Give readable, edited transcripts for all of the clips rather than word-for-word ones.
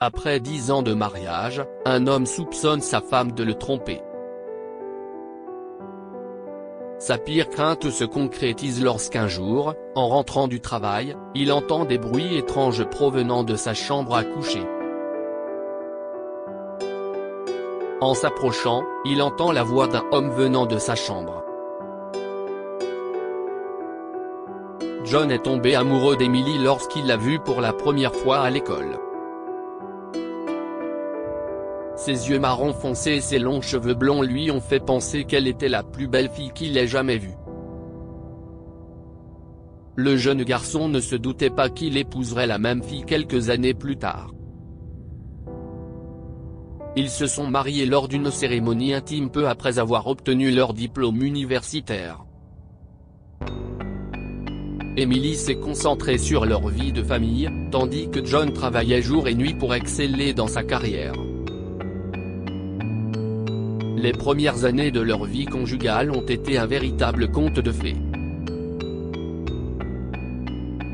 Après 10 ans de mariage, un homme soupçonne sa femme de le tromper. Sa pire crainte se concrétise lorsqu'un jour, en rentrant du travail, il entend des bruits étranges provenant de sa chambre à coucher. En s'approchant, il entend la voix d'un homme venant de sa chambre. John est tombé amoureux d'Emily lorsqu'il l'a vue pour la première fois à l'école. Ses yeux marron foncé et ses longs cheveux blonds lui ont fait penser qu'elle était la plus belle fille qu'il ait jamais vue. Le jeune garçon ne se doutait pas qu'il épouserait la même fille quelques années plus tard. Ils se sont mariés lors d'une cérémonie intime peu après avoir obtenu leur diplôme universitaire. Emily s'est concentrée sur leur vie de famille, tandis que John travaillait jour et nuit pour exceller dans sa carrière. Les premières années de leur vie conjugale ont été un véritable conte de fées.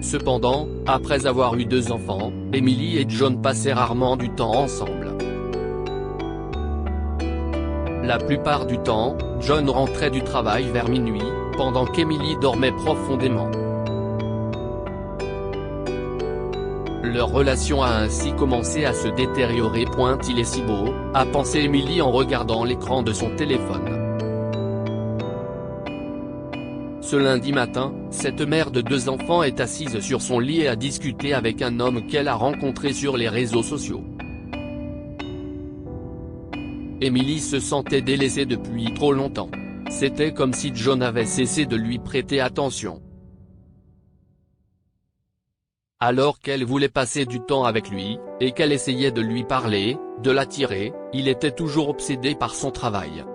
Cependant, après avoir eu 2 enfants, Emily et John passaient rarement du temps ensemble. La plupart du temps, John rentrait du travail vers minuit, pendant qu'Emily dormait profondément. Leur relation a ainsi commencé à se détériorer. Il est si beau, a pensé Emily en regardant l'écran de son téléphone. Ce lundi matin, cette mère de 2 enfants est assise sur son lit et a discuté avec un homme qu'elle a rencontré sur les réseaux sociaux. Emily se sentait délaissée depuis trop longtemps. C'était comme si John avait cessé de lui prêter attention. Alors qu'elle voulait passer du temps avec lui, et qu'elle essayait de lui parler, de l'attirer, il était toujours obsédé par son travail.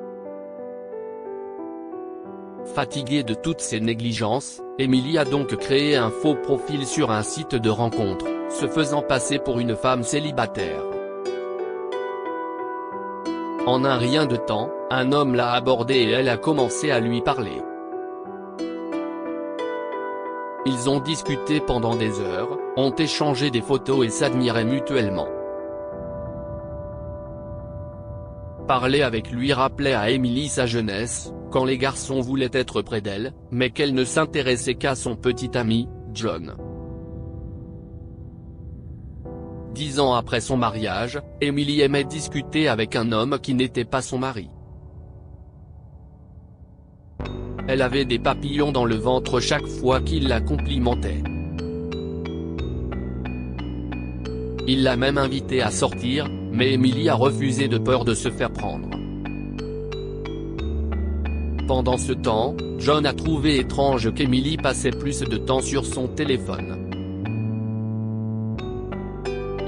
Fatiguée de toutes ces négligences, Emily a donc créé un faux profil sur un site de rencontre, se faisant passer pour une femme célibataire. En un rien de temps, un homme l'a abordée et elle a commencé à lui parler. Ils ont discuté pendant des heures, ont échangé des photos et s'admiraient mutuellement. Parler avec lui rappelait à Emily sa jeunesse, quand les garçons voulaient être près d'elle, mais qu'elle ne s'intéressait qu'à son petit ami, John. 10 ans après son mariage, Emily aimait discuter avec un homme qui n'était pas son mari. Elle avait des papillons dans le ventre chaque fois qu'il la complimentait. Il l'a même invitée à sortir, mais Emily a refusé de peur de se faire prendre. Pendant ce temps, John a trouvé étrange qu'Emily passait plus de temps sur son téléphone.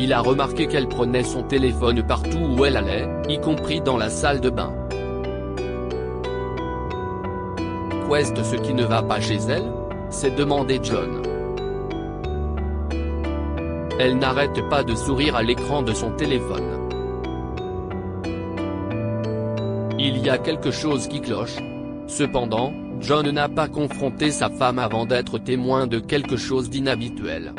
Il a remarqué qu'elle prenait son téléphone partout où elle allait, y compris dans la salle de bain. Qu'est-ce ce qui ne va pas chez elle? s'est demandé John. Elle n'arrête pas de sourire à l'écran de son téléphone. Il y a quelque chose qui cloche. Cependant, John n'a pas confronté sa femme avant d'être témoin de quelque chose d'inhabituel.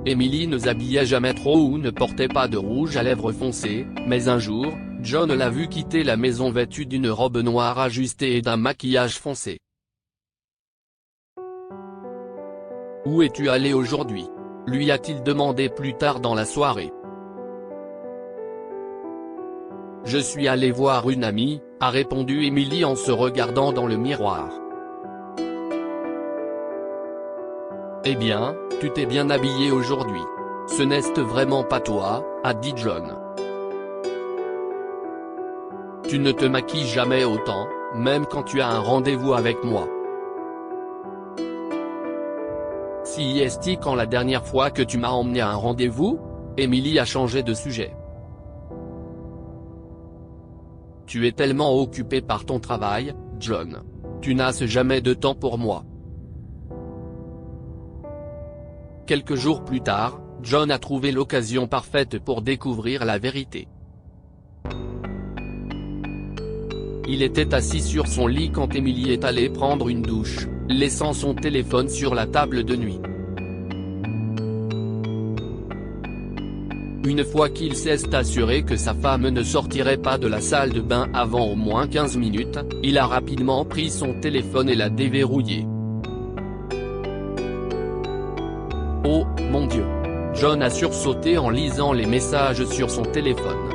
Emily ne s'habillait jamais trop ou ne portait pas de rouge à lèvres foncé, mais un jour, John l'a vue quitter la maison vêtue d'une robe noire ajustée et d'un maquillage foncé. « Où es-tu allé aujourd'hui ?» lui a-t-il demandé plus tard dans la soirée. « Je suis allé voir une amie », a répondu Emily en se regardant dans le miroir. « Eh bien, tu t'es bien habillé aujourd'hui. Ce n'est vraiment pas toi », a dit John. « Tu ne te maquilles jamais autant, même quand tu as un rendez-vous avec moi. » Si est-ce quand la dernière fois que tu m'as emmené à un rendez-vous? Emily a changé de sujet. « Tu es tellement occupé par ton travail, John. Tu n'as jamais de temps pour moi. » Quelques jours plus tard, John a trouvé l'occasion parfaite pour découvrir la vérité. Il était assis sur son lit quand Emily est allée prendre une douche, laissant son téléphone sur la table de nuit. Une fois qu'il s'est assuré que sa femme ne sortirait pas de la salle de bain avant au moins 15 minutes, il a rapidement pris son téléphone et l'a déverrouillé. Oh, mon Dieu! John a sursauté en lisant les messages sur son téléphone.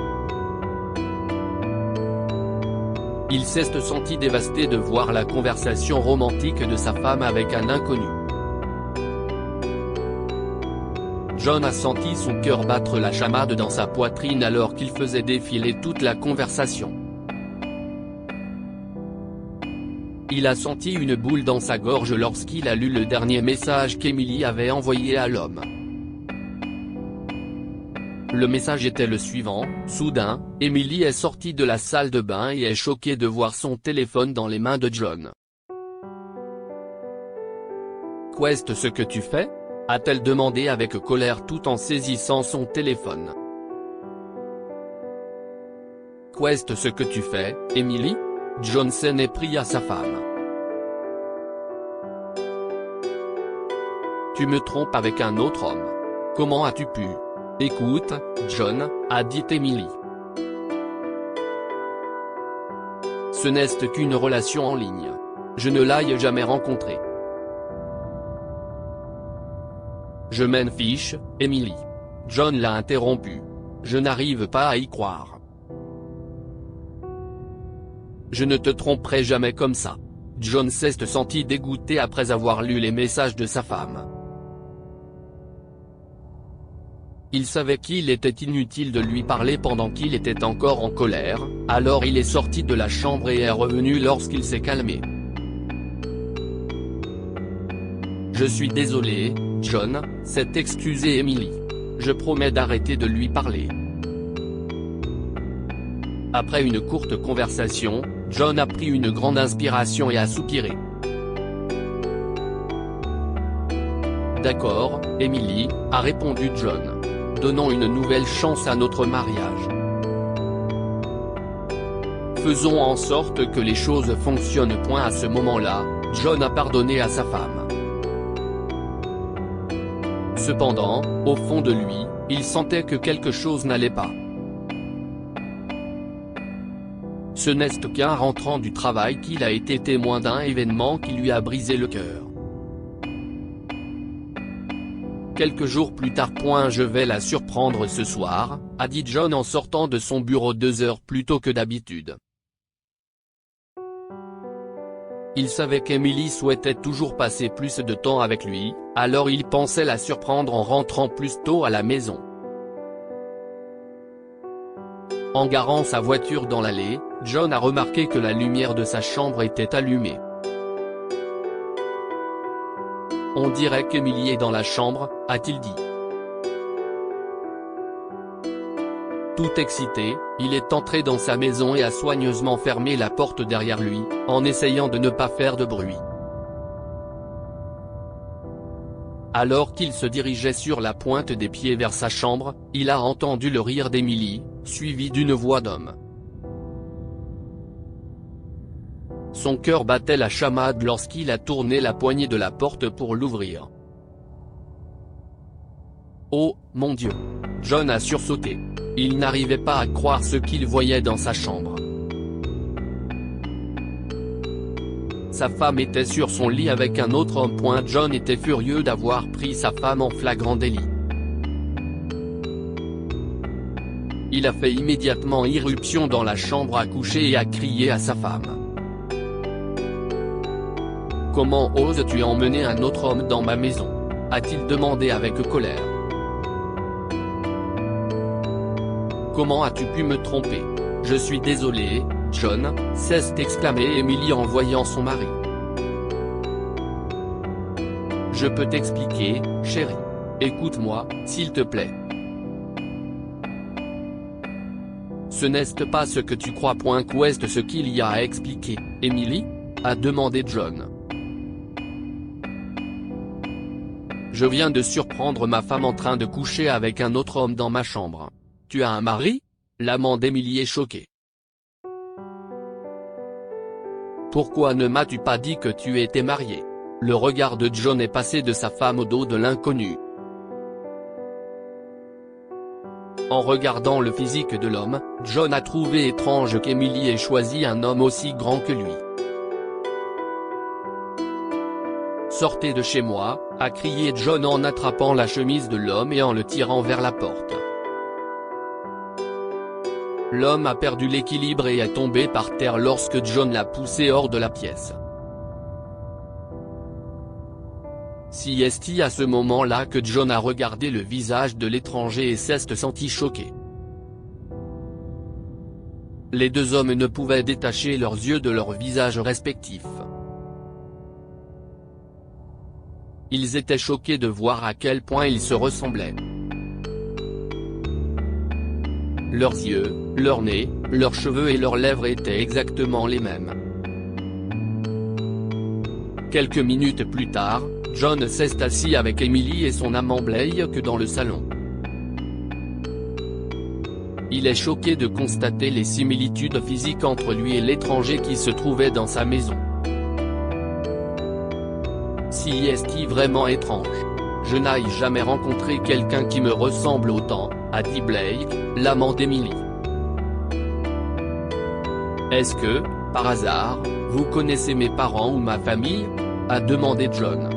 Il s'est senti dévasté de voir la conversation romantique de sa femme avec un inconnu. John a senti son cœur battre la chamade dans sa poitrine alors qu'il faisait défiler toute la conversation. Il a senti une boule dans sa gorge lorsqu'il a lu le dernier message qu'Emily avait envoyé à l'homme. Le message était le suivant: soudain, Emily est sortie de la salle de bain et est choquée de voir son téléphone dans les mains de John. « Qu'est-ce ce que tu fais ?» a-t-elle demandé avec colère tout en saisissant son téléphone. « Qu'est-ce ce que tu fais, Emily ?» John s'en est pris à sa femme. « Tu me trompes avec un autre homme. Comment as-tu pu ?» « Écoute, John, » a dit Emily. « Ce n'est qu'une relation en ligne. Je ne l'ai jamais rencontré. » « Je m'en fiche, Emily. » John l'a interrompu. « Je n'arrive pas à y croire. Je ne te tromperai jamais comme ça. » John s'est senti dégoûté après avoir lu les messages de sa femme. Il savait qu'il était inutile de lui parler pendant qu'il était encore en colère, alors il est sorti de la chambre et est revenu lorsqu'il s'est calmé. « Je suis désolé, John », s'est excusé Emily. « Je promets d'arrêter de lui parler. » Après une courte conversation, John a pris une grande inspiration et a soupiré. « D'accord, Emily », a répondu John. « Donnons une nouvelle chance à notre mariage. Faisons en sorte que les choses fonctionnent. » À ce moment-là, John a pardonné à sa femme. Cependant, au fond de lui, il sentait que quelque chose n'allait pas. Ce n'est qu'en rentrant du travail qu'il a été témoin d'un événement qui lui a brisé le cœur. Quelques jours plus tard. « Je vais la surprendre ce soir », a dit John en sortant de son bureau 2 heures plus tôt que d'habitude. Il savait qu'Emily souhaitait toujours passer plus de temps avec lui, alors il pensait la surprendre en rentrant plus tôt à la maison. En garant sa voiture dans l'allée, John a remarqué que la lumière de sa chambre était allumée. « On dirait qu'Emily est dans la chambre », a-t-il dit. Tout excité, il est entré dans sa maison et a soigneusement fermé la porte derrière lui, en essayant de ne pas faire de bruit. Alors qu'il se dirigeait sur la pointe des pieds vers sa chambre, il a entendu le rire d'Emily, suivi d'une voix d'homme. Son cœur battait la chamade lorsqu'il a tourné la poignée de la porte pour l'ouvrir. Oh, mon Dieu! John a sursauté. Il n'arrivait pas à croire ce qu'il voyait dans sa chambre. Sa femme était sur son lit avec un autre homme. John était furieux d'avoir pris sa femme en flagrant délit. Il a fait immédiatement irruption dans la chambre à coucher et a crié à sa femme. « Comment oses-tu emmener un autre homme dans ma maison ?» a-t-il demandé avec colère. « Comment as-tu pu me tromper ? Je suis désolé, John », s'est exclamé Emily en voyant son mari. « Je peux t'expliquer, chérie. Écoute-moi, s'il te plaît. Ce n'est pas ce que tu crois. Qu'est-ce ce qu'il y a à expliquer, Emily ?» a demandé John. « Je viens de surprendre ma femme en train de coucher avec un autre homme dans ma chambre. » « Tu as un mari ?» L'amant d'Emily est choqué. « Pourquoi ne m'as-tu pas dit que tu étais marié ?» Le regard de John est passé de sa femme au dos de l'inconnu. En regardant le physique de l'homme, John a trouvé étrange qu'Emily ait choisi un homme aussi grand que lui. « Sortez de chez moi », a crié John en attrapant la chemise de l'homme et en le tirant vers la porte. L'homme a perdu l'équilibre et est tombé par terre lorsque John l'a poussé hors de la pièce. C'est à ce moment-là que John a regardé le visage de l'étranger et s'est senti choqué. Les deux hommes ne pouvaient détacher leurs yeux de leurs visages respectifs. Ils étaient choqués de voir à quel point ils se ressemblaient. Leurs yeux, leur nez, leurs cheveux et leurs lèvres étaient exactement les mêmes. Quelques minutes plus tard, John s'est assis avec Emily et son amant Blake dans le salon. Il est choqué de constater les similitudes physiques entre lui et l'étranger qui se trouvait dans sa maison. C'est vraiment étrange. Je n'ai jamais rencontré quelqu'un qui me ressemble autant, a dit Blake, l'amant d'Emily. Est-ce que, par hasard, vous connaissez mes parents ou ma famille ? A demandé John.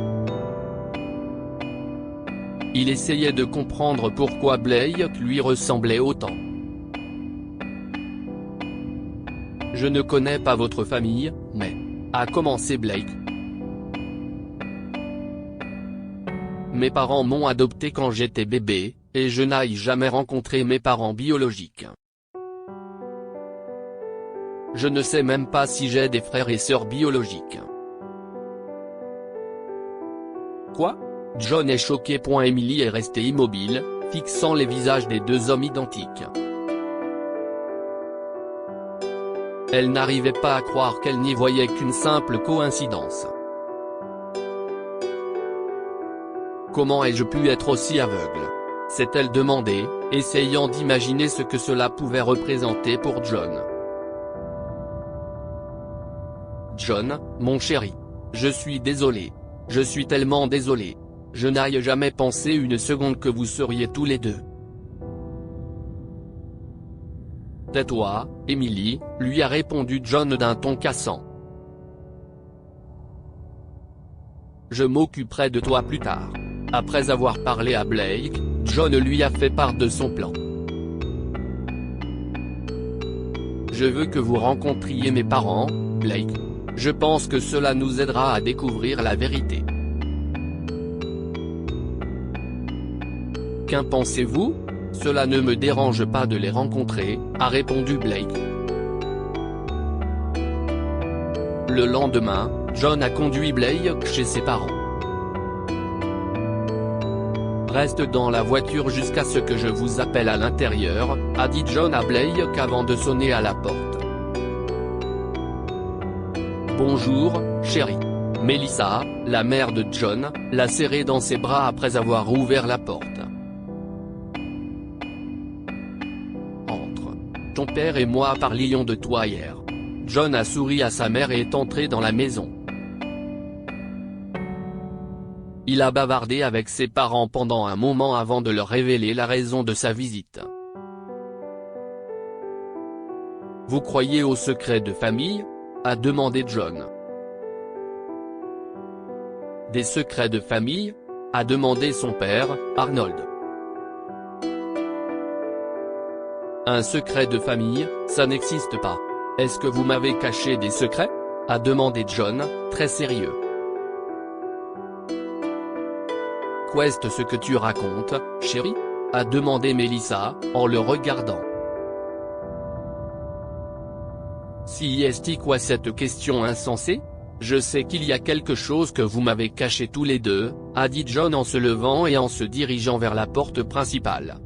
Il essayait de comprendre pourquoi Blake lui ressemblait autant. Je ne connais pas votre famille, mais… a commencé Blake. Mes parents m'ont adopté quand j'étais bébé, et je n'ai jamais rencontré mes parents biologiques. Je ne sais même pas si j'ai des frères et sœurs biologiques. Quoi ? John est choqué. Emily est restée immobile, fixant les visages des deux hommes identiques. Elle n'arrivait pas à croire qu'elle n'y voyait qu'une simple coïncidence. Comment ai-je pu être aussi aveugle ? S'est-elle demandé, essayant d'imaginer ce que cela pouvait représenter pour John. John, mon chéri. Je suis désolé. Je suis tellement désolé. Je n'ai jamais pensé une seconde que vous seriez tous les deux. Tais-toi, Emily, lui a répondu John d'un ton cassant. Je m'occuperai de toi plus tard. Après avoir parlé à Blake, John lui a fait part de son plan. Je veux que vous rencontriez mes parents, Blake. Je pense que cela nous aidera à découvrir la vérité. Qu'en pensez-vous ? Cela ne me dérange pas de les rencontrer, a répondu Blake. Le lendemain, John a conduit Blake chez ses parents. Reste dans la voiture jusqu'à ce que je vous appelle à l'intérieur, a dit John à Blake avant de sonner à la porte. Bonjour, chérie. Melissa, la mère de John, l'a serré dans ses bras après avoir ouvert la porte. Entre. Ton père et moi parlions de toi hier. John a souri à sa mère et est entré dans la maison. Il a bavardé avec ses parents pendant un moment avant de leur révéler la raison de sa visite. Vous croyez au secret de famille ? A demandé John. Des secrets de famille ? A demandé son père, Arnold. Un secret de famille, ça n'existe pas. Est-ce que vous m'avez caché des secrets ? A demandé John, très sérieux. Qu'est-ce ce que tu racontes, chérie ? A demandé Melissa, en le regardant. C'est quoi cette question insensée ? Je sais qu'il y a quelque chose que vous m'avez caché tous les deux, a dit John en se levant et en se dirigeant vers la porte principale.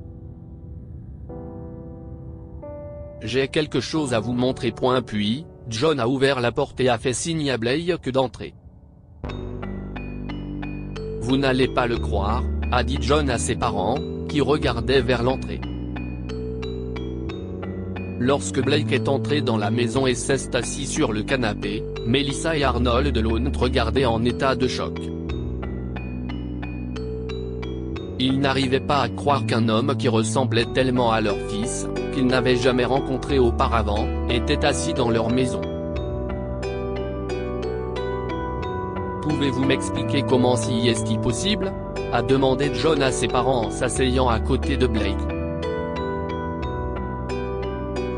J'ai quelque chose à vous montrer. Puis, John a ouvert la porte et a fait signe à Blake d'entrer. Vous n'allez pas le croire, a dit John à ses parents, qui regardaient vers l'entrée. Lorsque Blake est entré dans la maison et s'est assis sur le canapé, Melissa et Arnold l'ont regardé en état de choc. Ils n'arrivaient pas à croire qu'un homme qui ressemblait tellement à leur fils, qu'ils n'avaient jamais rencontré auparavant, était assis dans leur maison. Pouvez-vous m'expliquer comment ci est-il possible ? A demandé John à ses parents en s'asseyant à côté de Blake.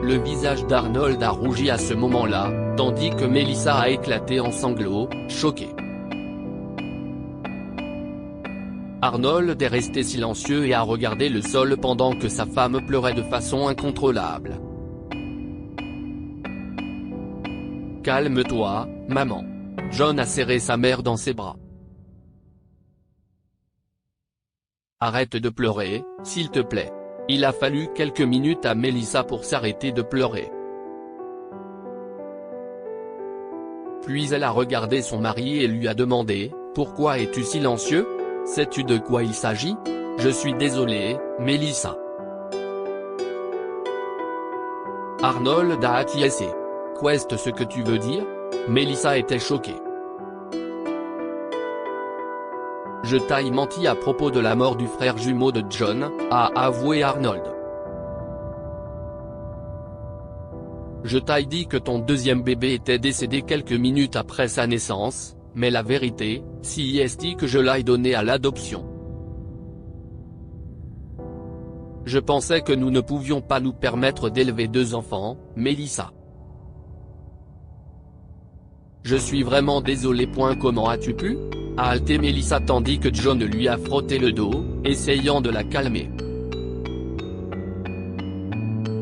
Le visage d'Arnold a rougi à ce moment-là, tandis que Melissa a éclaté en sanglots, choquée. Arnold est resté silencieux et a regardé le sol pendant que sa femme pleurait de façon incontrôlable. « Calme-toi, maman. » John a serré sa mère dans ses bras. « Arrête de pleurer, s'il te plaît. » Il a fallu quelques minutes à Melissa pour s'arrêter de pleurer. Puis elle a regardé son mari et lui a demandé « Pourquoi es-tu silencieux ? Sais-tu de quoi il s'agit ? Je suis désolée, Melissa. » Arnold a acquiescé. « Qu'est-ce que tu veux dire ? » Melissa était choquée. « Je t'ai menti à propos de la mort du frère jumeau de John, » a avoué Arnold. « Je t'ai dit que ton deuxième bébé était décédé quelques minutes après sa naissance, mais la vérité, c'est que je l'ai donné à l'adoption. Je pensais que nous ne pouvions pas nous permettre d'élever 2 enfants, Melissa. Je suis vraiment désolé. Comment as-tu pu ? A halté Melissa tandis que John lui a frotté le dos, essayant de la calmer.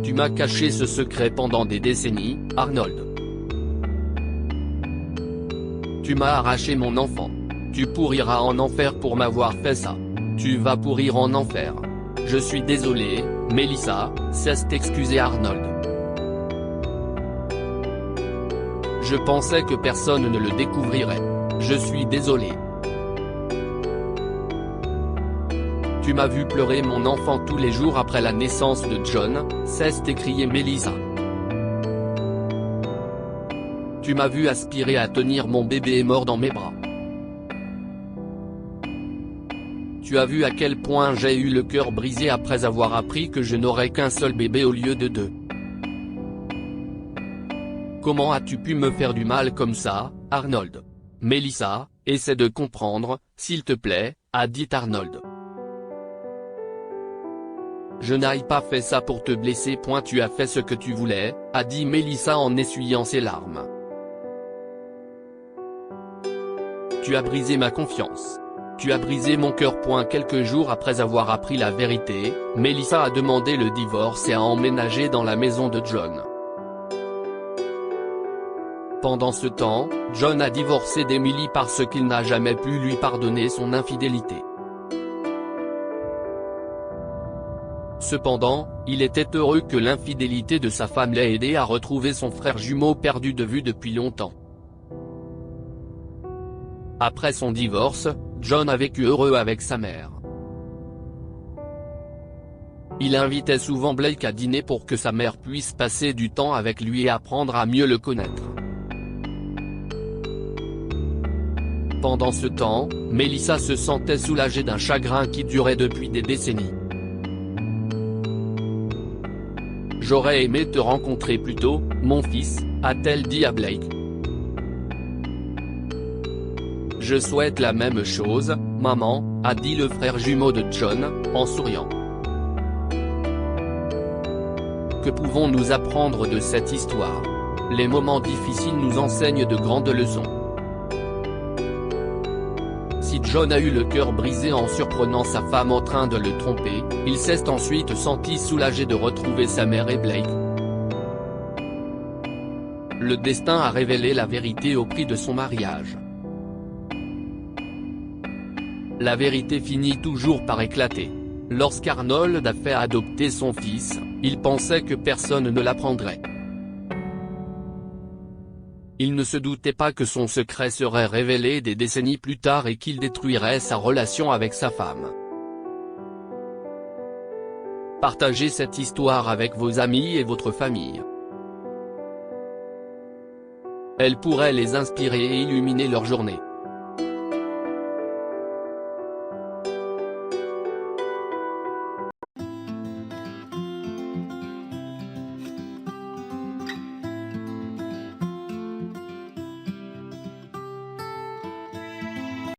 Tu m'as caché ce secret pendant des décennies, Arnold. Tu m'as arraché mon enfant. Tu pourriras en enfer pour m'avoir fait ça. Tu vas pourrir en enfer. Je suis désolé, Melissa, s'est excusé Arnold. Je pensais que personne ne le découvrirait. Je suis désolé. Tu m'as vu pleurer mon enfant tous les jours après la naissance de John, s'est écrié Melissa. Tu m'as vu aspirer à tenir mon bébé mort dans mes bras. Tu as vu à quel point j'ai eu le cœur brisé après avoir appris que je n'aurais qu'un seul bébé au lieu de 2. Comment as-tu pu me faire du mal comme ça, Arnold ? Melissa, essaie de comprendre, s'il te plaît, a dit Arnold. Je n'ai pas fait ça pour te blesser. Tu as fait ce que tu voulais, a dit Melissa en essuyant ses larmes. Tu as brisé ma confiance. Tu as brisé mon cœur. Quelques jours après avoir appris la vérité, Melissa a demandé le divorce et a emménagé dans la maison de John. Pendant ce temps, John a divorcé d'Emily parce qu'il n'a jamais pu lui pardonner son infidélité. Cependant, il était heureux que l'infidélité de sa femme l'ait aidé à retrouver son frère jumeau perdu de vue depuis longtemps. Après son divorce, John a vécu heureux avec sa mère. Il invitait souvent Blake à dîner pour que sa mère puisse passer du temps avec lui et apprendre à mieux le connaître. Pendant ce temps, Melissa se sentait soulagée d'un chagrin qui durait depuis des décennies. « J'aurais aimé te rencontrer plus tôt, mon fils, » a-t-elle dit à Blake. « Je souhaite la même chose, maman, » a dit le frère jumeau de John, en souriant. Que pouvons-nous apprendre de cette histoire ? Les moments difficiles nous enseignent de grandes leçons. Si John a eu le cœur brisé en surprenant sa femme en train de le tromper, il s'est ensuite senti soulagé de retrouver sa mère et Blake. Le destin a révélé la vérité au prix de son mariage. La vérité finit toujours par éclater. Lorsqu'Arnold a fait adopter son fils, il pensait que personne ne l'apprendrait. Il ne se doutait pas que son secret serait révélé des décennies plus tard et qu'il détruirait sa relation avec sa femme. Partagez cette histoire avec vos amis et votre famille. Elle pourrait les inspirer et illuminer leur journée.